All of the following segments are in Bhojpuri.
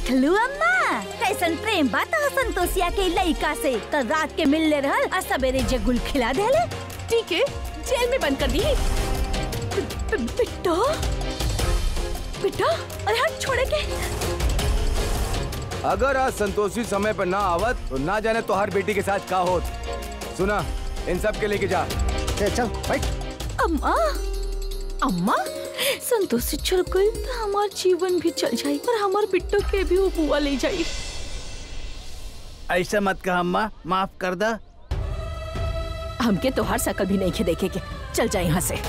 देख लू अम्मा कैसन प्रेम बात संतोषिया के लड़का से। कल रात के मिलने रहल और सवेरे जगुल खिला देले। ठीक है, जेल में बंद कर दी। बिट्टा बिट्टा, अरे हाथ छोड़े के। अगर आज संतोषी समय पर ना आवत तो ना जाने तो हर बेटी के साथ का होत। सुना, इन सब के लेके जा। चल बैठ। अम्मा अम्मा, संतोषी चल गई तो हमार जीवन भी चल जाये और हमार बिट्टो के भी वो बुआ ले जाये। ऐसा मत कह अम्मा, माफ कर दा। हमके तो हर शकल भी नहीं खे देखे के। चल जाए यहाँ से।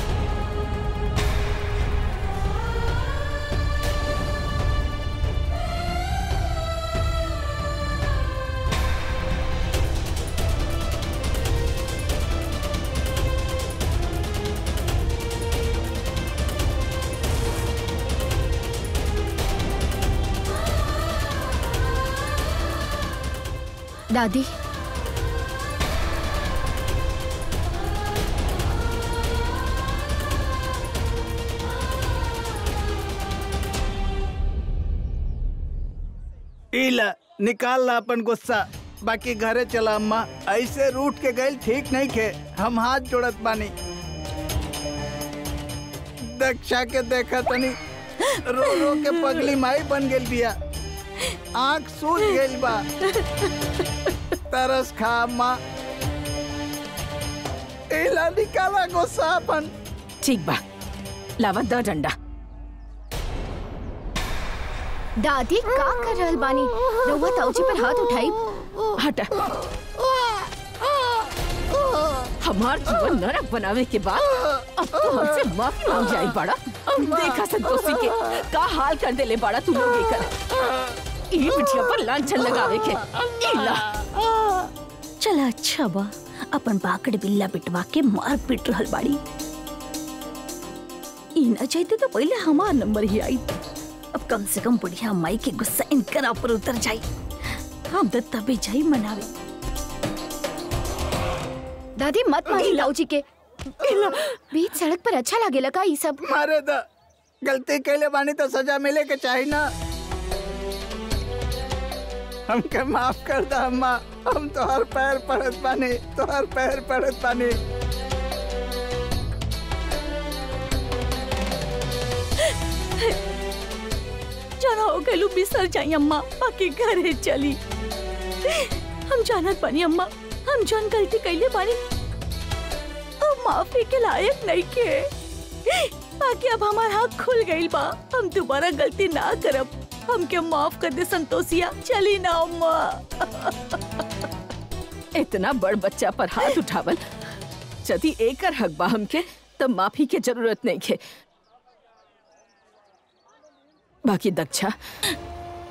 दादी, इला निकाल ला अपन गुस्सा। बाकी घरे चला अम्मा, ऐसे रूठ के गए ठीक नहीं खे। हम हाथ जोड़त बानी। दक्षा के देखा तनी रो रो के पगली माई बन गेल बिया। आँख सूज गेल बा। तरस खा अम्मा। इला निकाला गुस्सा अपन। ठीक बा, लावा द डंडा। दादी का कर रहल बानी? रउआ ताऊजी पर हाथ उठाई। हटा। हमार जीवन नरक बनावे के बाद अब तो हमसे माफी मांग जाई बाड़ा। देखा संतोषी के का हाल कर देले बाड़ा तू लोग एकर। ई बिटिया पर लांछन लगावे के। इला चला अच्छा बा, अपन बाकड़ बिल्ला बिटवा के मार पीट रहल बाड़ी। ई ना चाहते तो पहले हमार नंबर ही आई। अब कम से कम बुढ़िया माई के गुस्सा इनकर ऊपर उतर जाई। हम तो तभी जाई मनावे। दादी मत मारी ताऊजी के। बीच सड़क पर अच्छा लागेला का ई सब? मारे दा, गलती कैले बानी तो सजा मिले के चाहिए ना। हमके माफ कर दा अम्मा। हम तो हर पैर पड़त बानी, तो हर पैर पड़त बानी। जाना हो गलू बिसर जाई अम्मा, बाकी घरे चली। हम जानत बानी अम्मा, हम जौन गलती कैले बानी तो माफी के लायक नहीं के। बाकी अब हमार हाथ खुल गई बा, हम दोबारा गलती ना करब। हमके माफ कर दे संतोषिया, चली ना अम्मा। इतना बड़ बच्चा पर हाथ उठावल यदि एकर हक बा हमके तब माफी के जरूरत नहीं है। बाकी दक्षा,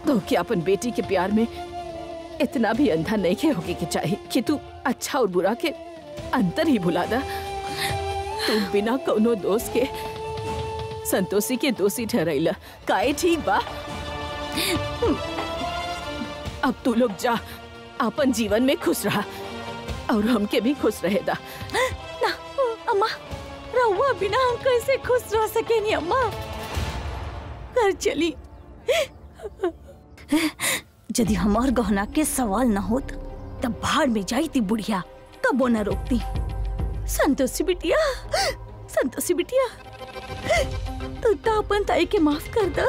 तो क्या अपन बेटी के प्यार में इतना भी अंधा नहीं के होके के चाहिए कि तू अच्छा और बुरा के अंतर ही भुला दा। तू बिना कोनो दोष के संतोषी के दोषी ठहराइला काहे ठीक बा। अब तू लोग जा, अपन जीवन में खुश रहा और हमके भी खुश रहेदा। ना अम्मा, रहुआ बिना हम कैसे खुश रह सके नहीं अम्मा। घर चली। यदि हमार गहना के सवाल न होत तब भाड़ में जाई थी बुढ़िया, कबो न रोकती। संतोषी बिटिया, संतोषी बिटिया, तू अपन ताई के माफ कर द।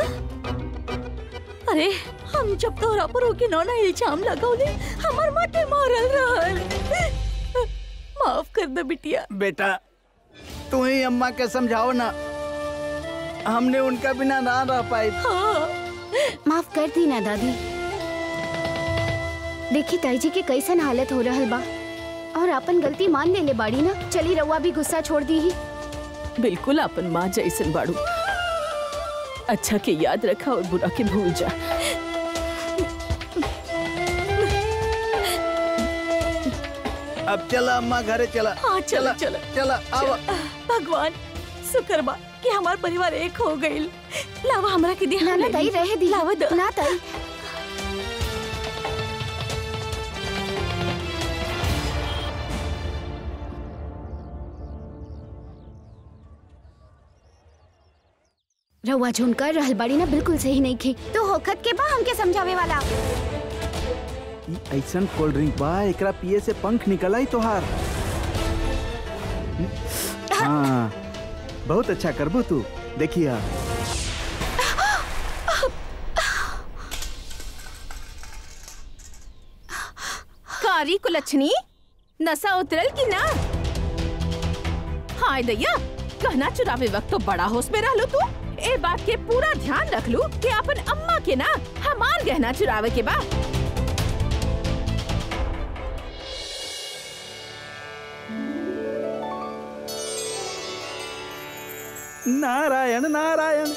अरे हम जब तोहरा पर होके नौना इल्जाम लगावले, हमार माथे मारल रहल। माफ कर द बिटिया। बेटा तू ही अम्मा के समझाओ ना, हमने उनका बिना ना रह पाई। हाँ। माफ कर दी ना दादी। देखी ताई जी के कैसन हालत हो रहल बा और अपन गलती मान ले बाड़ी ना। चली रउआ भी गुस्सा छोड़ दी ही। बिल्कुल अपन माँ जैसन बाड़ू। अच्छा के याद रखा और बुरा के भूल जा। अब चला अम्मा, घरे चला। हाँ चला चला चला आओ। भगवान शुक्र बा कि हमार परिवार एक हो गईल। लावा हमरा के दी। ना ना ताई रहे दी। लावा दो। ना ताई। रउआ जोन कर रहल बाड़ी ना बिल्कुल सही नहीं खे। तो होखत के बा हमके समझावे वाला। ई ऐसन कोल्ड ड्रिंक बा, एकरा पिए से पंख निकला ही तोहार। हाँ, बहुत अच्छा करबू तू, देखिया। कारी कुलच्छनी, नशा उतरल की ना? हाय दैया, गहना चुरावे वक्त तो बड़ा होश में रहलू तू। ए बात के पूरा ध्यान रख लू कि अपन अम्मा के ना हमार गहना चुरावे के बा। नारायण नारायण।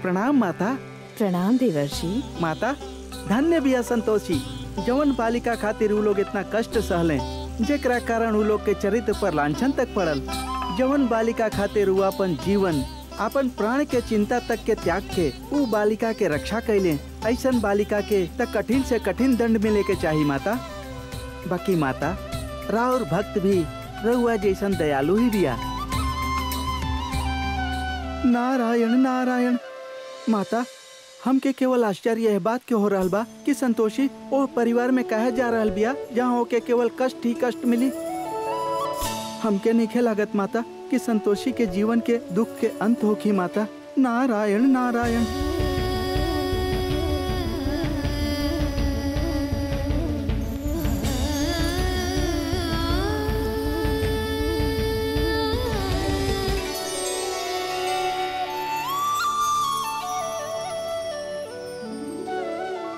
प्रणाम माता। प्रणाम देवर्षि। माता, धन्य बिया संतोषी, जवन बालिका खातिर उ लोग इतना कष्ट सहले, जेकरा कारण उ लोग के चरित्र पर लांछन तक पड़ल। जवन बालिका खातिर उ अपन जीवन, अपन प्राण के चिंता तक के त्याग के उ बालिका के रक्षा कैले, ऐसन बालिका के तक कठिन से कठिन दंड मिले के चाहिए माता। बाकी माता, राउर भक्त भी रउआ जैसन दयालु ही बिया। नारायण नारायण। माता, हमके केवल आश्चर्य यह बात के हो रहल बा कि संतोषी ओह परिवार में कहे जा रहल बिया जहाँ ओके केवल कष्ट ही कष्ट मिली। हमके नहीं लागत माता कि संतोषी के जीवन के दुख के अंत होखी माता। नारायण नारायण।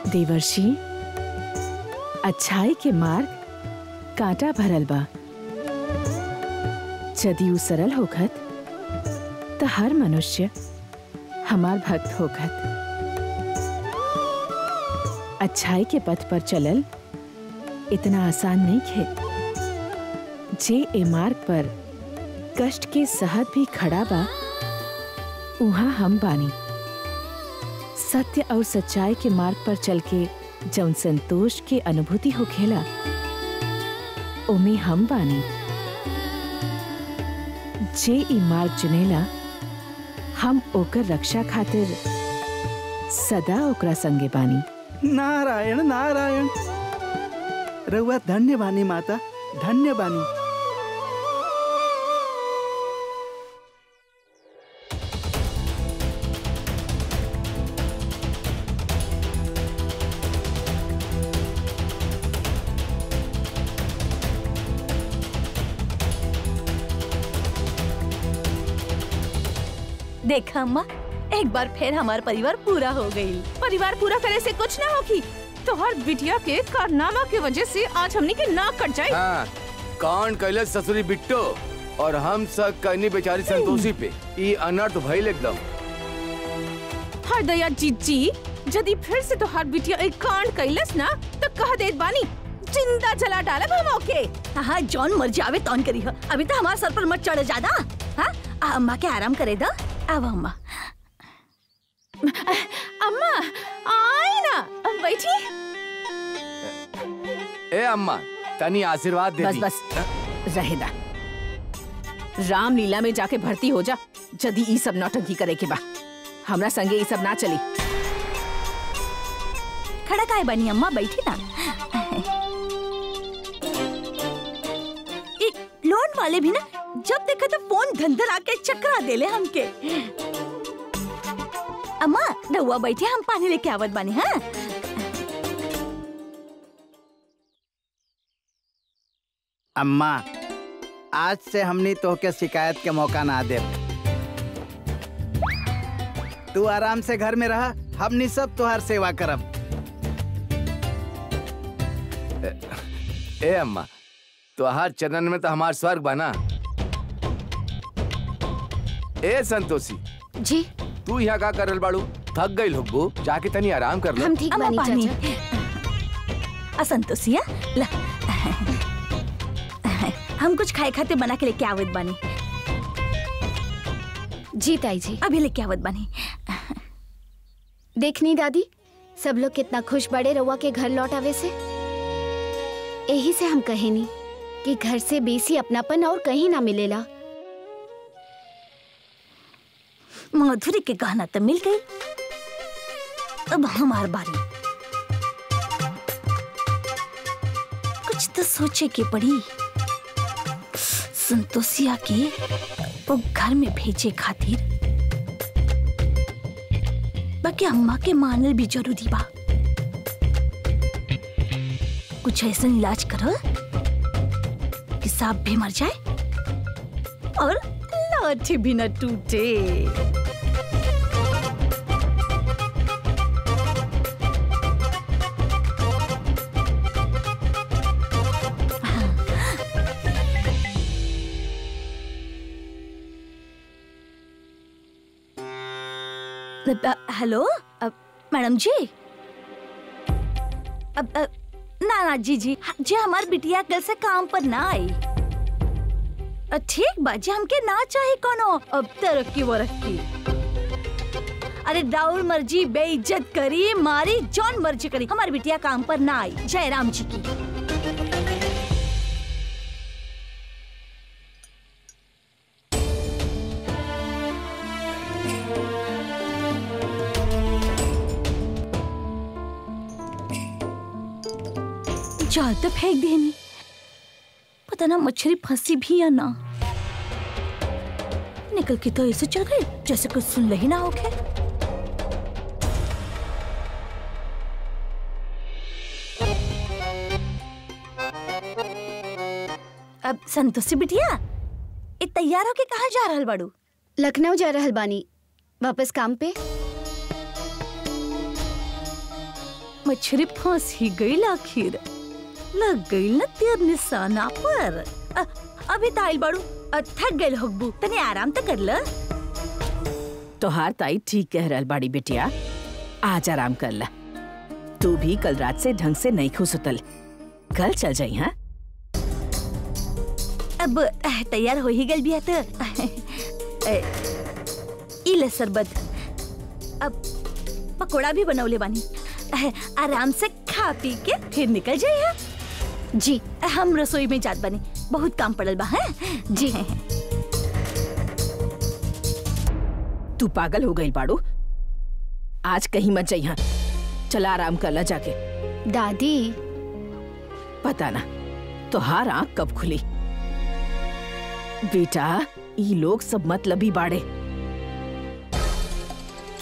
देवर्षि, अच्छाई के मार्ग कांटा भरल बा। यदि उ सरल होखत तो हर मनुष्य हमार भक्त होखत। अच्छाई के पथ पर चलल इतना आसान नहीं खे। जे ए मार्ग पर कष्ट के सहत भी खड़ा बा, उहाँ हम बानी। सत्य और सच्चाई के मार्ग पर चल के जौन संतोष के अनुभूति होखेला, ओमे हम बानी। जे ई मार्ग चुनेला, हम ओकर रक्षा खातिर सदा ओकरा संगे बानी। नारायण नारायण। रउआ धन्य बानी माता, धन्य बानी। देखा अम्मा, एक बार फिर हमारा परिवार पूरा हो गई। परिवार पूरा करे से कुछ ना होगी। तो हर बिटिया के कारनामा की वजह से आज हमनी के नाक कट जाए। हाँ, कौन कैलस ससुरी बिट्टो और हम सब कहनी बेचारी संतोषी पे। ई अनर्थ भइल एकदम। हाय दया जीजी, यदि फिर से तो हर बिटिया एक कांड कैलस ना तो कह देत बानी जिंदा जला डालब हम ओके। हाँ, जौन मर्जी आवे तौन करी हो। अभी तो हमारे सर पर मत चढ़े ज्यादा। हाँ, अम्मा के आराम करे दो। अब अम्मा अम्मा आई ना, बैठी। ए अम्मा, तनी आशीर्वाद दे दी। बस रहेदा। रामलीला में जाके भर्ती हो जा। जदी ई सब नौटंकी करे के बा, हमरा संगे ई सब ना चली। खड़ा काहे बनी अम्मा, बैठी ना। लोन वाले भी ना जब देखा तो फोन धंधर आके चकरा देले हमके। अम्मा रउआ बैठे, हम पानी लेके आवत बानी। हाँ, अम्मा, आज से हमनी तोहके शिकायत के मौका ना दे। तू आराम से घर में रहा, हमनी सब तोहार सेवा करब। ए अम्मा, तोहार चरण में तो हमार स्वर्ग बना। ए संतोषी जी, तू यहाँ का करल बाड़ू? थक गई हुब्बू, जाके तनी आराम कर लो। हम ठीक अम्मा बानी पानी। चाचा। असंतोषिया ला, हम कुछ खाए खाते बना के लेके आवत बानी। जी ताई जी। अभी लेके आवत बानी। देखनी दादी, सब लोग कितना खुश बड़े रउआ के घर लौट आवे से। यही से हम कहेनी कि घर से बेसी अपनापन और कहीं ना मिलेला। माधुरी के गहना तो मिल गई, अब हमार बारी। कुछ तो सोचे के पड़ी। संतोषिया के वो घर में भेजे खातिर बाकी अम्मा के मानल भी जरूरी बा। कुछ ऐसा इलाज करो कि सांप भी मर जाए और लाठी भी न टूटे। हेलो मैडम जी। ना जी जी जी हमार बिटिया कल से काम पर ना आई। ठीक बाजी हमके ना चाहे कोनो अब तरक्की वरक्की। अरे राउर मर्जी बेइज्जत करी मारी जौन मर्जी करी, हमारी बिटिया काम पर ना आई। जय राम जी की। जाल तो फेंक देनी, पता ना मछली फंसी भी या ना। निकल के तो ऐसे चल गए जैसे कुछ सुन ही ना होके। अब संतोषी बिटिया ये तैयार होके कहाँ जा रहल बाड़ू? लखनऊ जा रहल बानी, वापस काम पे। मछली फंस ही गई आखिर, लग गई न तेर निशाना पर। अभी ताइल बाड़ू थक गए होगबू, तने आराम तो कर ल। तोहार ताई ठीक कह रहल बाड़ी बिटिया, आज आराम कर ला। तू भी कल रात से ढंग से नहीं सुतल, कल चल जाई। हाँ अब तैयार हो ही गल भी है तो इले शरबत, अब पकोड़ा भी बनौले बानी। आराम से खा पी के फिर निकल जाइए। जी हम रसोई में जात बनी, बहुत काम पड़ल बा। है जी। तू पागल हो गई बाड़ू, आज कहीं मत जाइए। चला आराम कर ला जाके। दादी पता ना तोहार आँख कब खुली। बेटा ये लोग सब मतलबी बाड़े,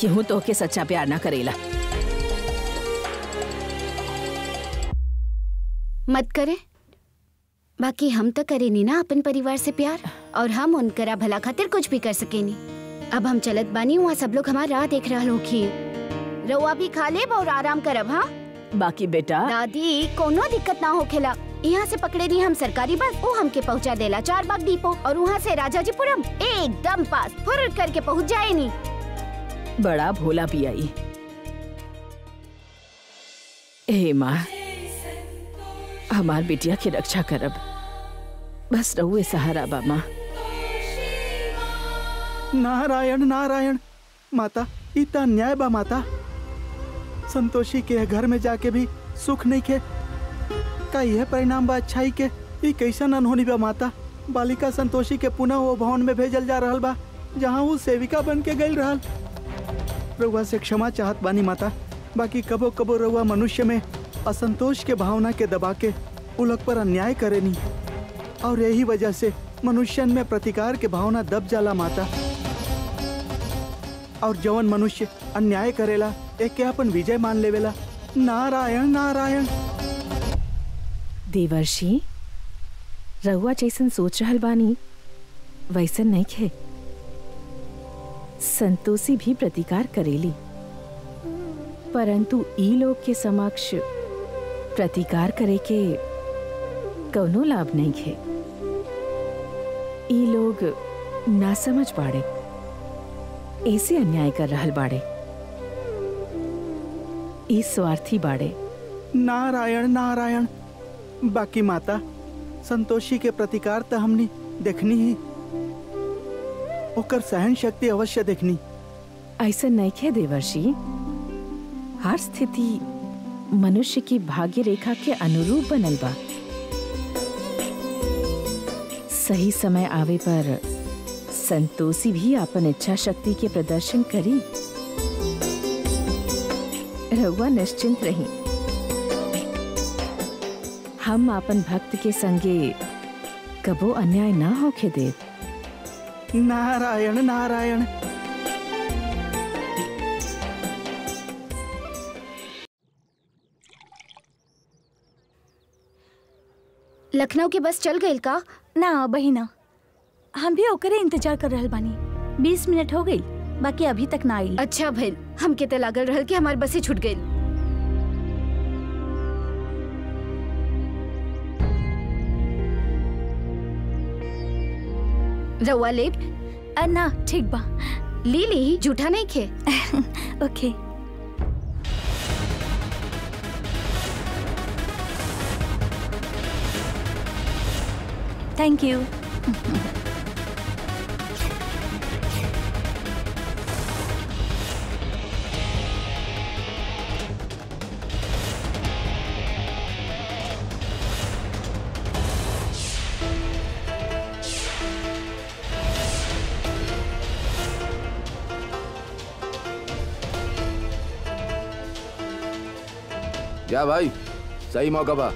क्यों तो के सच्चा प्यार ना करेला। मत करे, बाकी हम तो करे नी ना अपन परिवार से प्यार, और हम उनकरा भला खातिर कुछ भी कर सके नी। अब हम चलत बानी, वहाँ सब लोग हमारा राह देख रहा होखी। रउआ भी खा लेब और आराम करब। हाँ बाकी बेटा दादी कोनो दिक्कत ना होखेला। यहाँ से पकड़े नी हम सरकारी बस, वो हमके पहुँचा देला चारबाग डिपो, और वहाँ से राजाजीपुरम एकदम पास फुर करके पहुँच जाए नी। बड़ा भोला पियाई। हे माँ, हमार बिटिया की रक्षा करब, बस रहुए सहारा बा माँ। नारायण नारायण माता, इतना अन्याय बा माता। संतोषी के घर में जाके भी सुख नहीं खे, का यह परिणाम बा अच्छाई के? ये कैसा अनहोनी बा माता। बालिका संतोषी के पुनः वो भवन में भेजल जा रहल बा जहाँ वो सेविका बन के गई रहल। रउआ से क्षमा चाहत बानी माता, बाकी कबो कबो रउआ मनुष्य में असंतोष के भावना के दबा के उलग पर अन्याय करेनी, और यही वजह से मनुष्यन में प्रतिकार के भावना दब जाला माता। और जवन मनुष्य अन्याय करेला एक के अपन विजय मान लेवेला। नारायण नारायण। देवर्षि, रहुआ जैसन सोच रहल बानी वैसन नहीं खे। संतोषी भी प्रतिकार करेली, परंतु ई लोग के समक्ष प्रतिकार करे के कौनो लाभ नहीं खे। ई लोग ना समझ बाड़े, ऐसे अन्याय कर रहल बाड़े। ई स्वार्थी बाड़े। नारायण नारायण। बाकी माता, संतोषी के प्रतिकार तो हमने देखनी ही, ओकर सहन शक्ति अवश्य देखनी। ऐसा नहीं खे देवर्षि, हर स्थिति मनुष्य की भाग्य रेखा के अनुरूप बनल बा। सही समय आवे पर संतोषी भी अपन इच्छा शक्ति के प्रदर्शन करी। रहुआ निश्चिंत रही, हम अपन भक्त के संगे कबो अन्याय ना होके दे। नारायण नारायण। लखनऊ के बस चल गई का? ना बहिना, हम भी ओकरे इंतजार कर रहल बानी। 20 मिनट हो गई, बाकी अभी तक ना आई। अच्छा भइल, हम के लागल रहल कि हमार बसे छूट गई। रउआ लेब? ना ठीक बा, ली ली, झूठा नहीं खे। ओके। Thank you. जा भाई, सही मौका बा।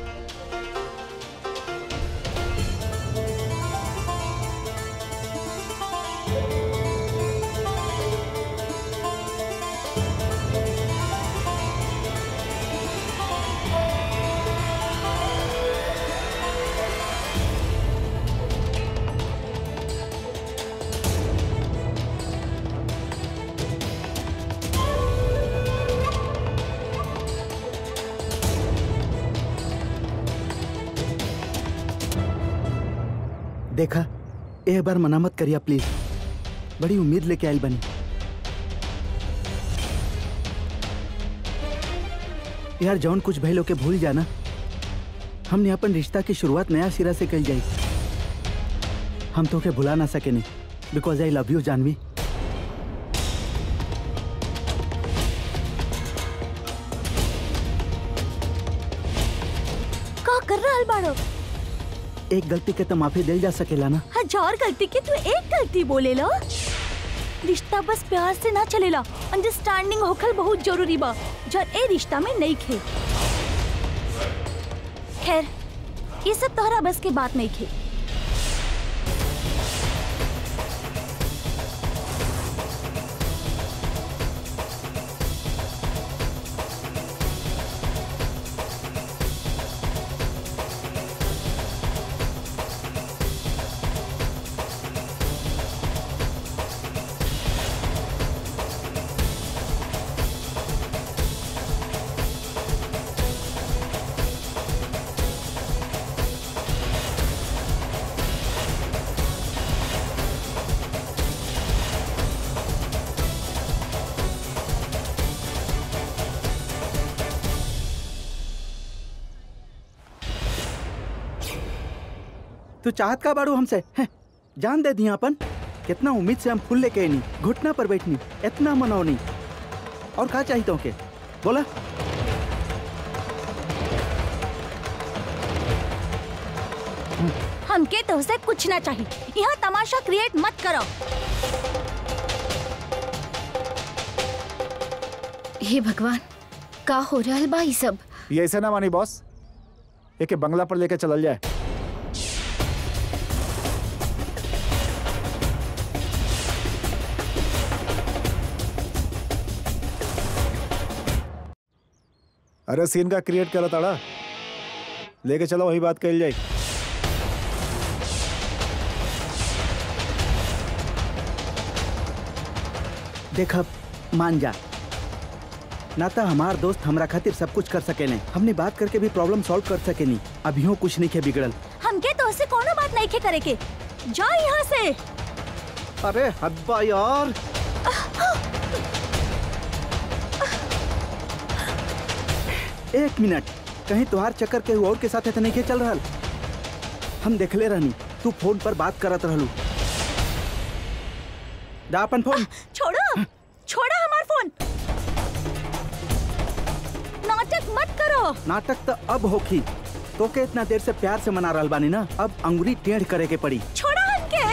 देखा, एक बार मना मत करिए प्लीज, बड़ी उम्मीद लेके आई बनी। यार जौन कुछ भइलो के भूल जाना, हमने अपन रिश्ता की शुरुआत नया सिरा से कल जाई। हम तो के भुला ना सके नहीं, because I love you Janvi. का कर रहल बाड़ो? एक गलती के तो माफी दिल जा सकेला ना। हजार गलती के तू एक गलती बोलेला। रिश्ता बस प्यार से ना चलेला, अंडरस्टैंडिंग होखल बहुत जरूरी बा, जब ए रिश्ता में नहीं खे। खैर, ये सब तोहरा बस के बात नहीं खे। तू चाहत का बाड़ू हमसे है? जान दे दिया अपन, कितना उम्मीद से हम फूल लेके आई, घुटना पर बैठनी, इतना मनौनी, और का चाहिए तो के बोला। हमके तो से कुछ ना चाहिए, यहाँ तमाशा क्रिएट मत करो। हे भगवान, का हो रहा है भाई सब? ये ऐसे ना मानी बॉस, एक बंगला पर लेके चल जाए। अरे सीन का क्रिएट करा ताड़ा, लेके चलो वही बात कही जाए। देखा, मान जा ना, तो हमार दोस्त हमरा खातिर सब कुछ कर सके नहीं, हमने बात करके भी प्रॉब्लम सॉल्व कर सके नहीं। अभियों कुछ नहीं के बिगड़ल। हमके तो से कोनो बात नहीं के करे के, जा यहाँ से। अरे हब्बा यार, एक मिनट, कहीं तुहार चक्कर के और के साथ इतने के चल रहा? हम देखले रहनी, तू फोन पर बात करत रहलू। दा अपन फोन। छोड़ो, छोड़ो हमार फोन। नाटक मत करो। नाटक तो अब होखी, तो के इतना देर से प्यार से मना रहल बानी ना, अब अंगुरी टेढ़ करे के पड़ी। छोड़ो हमके।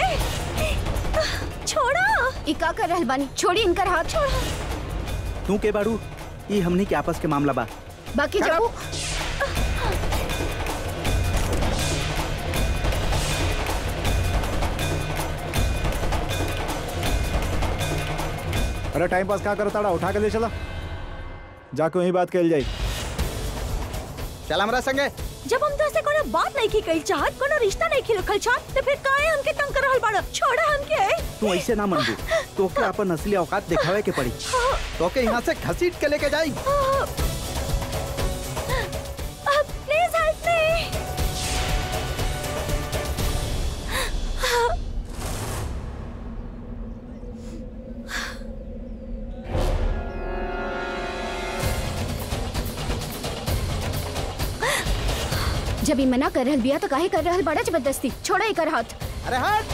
ई का कर रहल बानी? छोड़ी इनकर हाथ। छोड़। तू के बाड़ू? ई हमनी के आपस के मामला बा। बाकी जब वो अरे टाइम पास कहाँ करता? उठा के ले चला, जाके वही बात कल जाई। चल हमरा संगे। जब हम तो ऐसे कोनो बात नहीं की कइल चाहत, कोनो रिश्ता नहीं की रखल चाहत, तो फिर काहे हमके तंग कर रहल बाड़? छोड़ा हमके। तू ऐसे ना मनबू, तो के अपन असली औकात दिखावे के पड़ी। तो के यहाँ से घसीट के लेके जाई। Please help me. जब ई मना कर रहल बिया तो काहे कर रहल बड़ा जबरदस्ती? छोड़ा एकर हाथ। अरे हट।